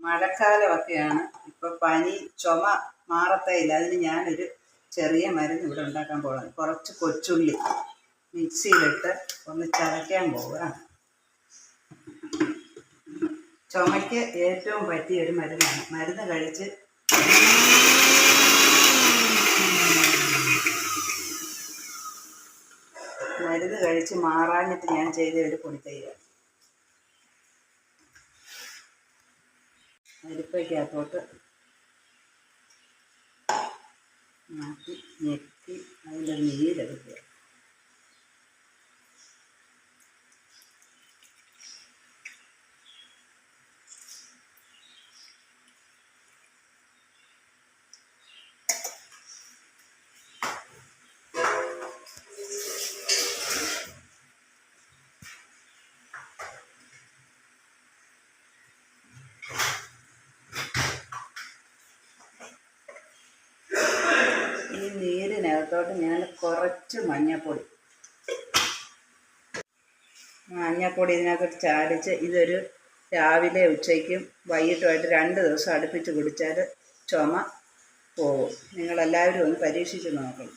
മഴക്കാലമൊക്കെയാണ്. ഇപ്പോൾ പനി ചുമ മാറത്തേയില്ല. അതിന് ഞാനൊരു ചെറിയ മരുന്ന് ഇവിടെ ഉണ്ടാക്കാൻ പോകുന്നത്. കുറച്ച് കൊച്ചുള്ളി മിക്സിയിലിട്ട് ഒന്ന് ചതയ്ക്കാൻ പോവുക. ചുമയ്ക്ക് ഏറ്റവും പറ്റിയ ഒരു മരുന്നാണ്. മരുന്ന് കഴിച്ച് മാറാഞ്ഞിട്ട് ഞാൻ ചെയ്ത ഒരു പൊടിത്തൈരാണ്. അരിപ്പയ്ക്കകത്തോട്ട് മാറ്റി ഞെക്കി അതിൻ്റെ നീരെടുക്കുക. ഈ നീരിനകത്തോട്ട് ഞാൻ കുറച്ച് മഞ്ഞൾപ്പൊടി ഇതിനകത്തോട്ട് ചാടിച്ച് ഇതൊരു രാവിലെ ഉച്ചയ്ക്കും വൈകിട്ടുമായിട്ട് 2 ദിവസം അടുപ്പിച്ച് കുടിച്ചാൽ ചുമ പോകും. നിങ്ങളെല്ലാവരും ഒന്ന് പരീക്ഷിച്ച് നോക്കണം.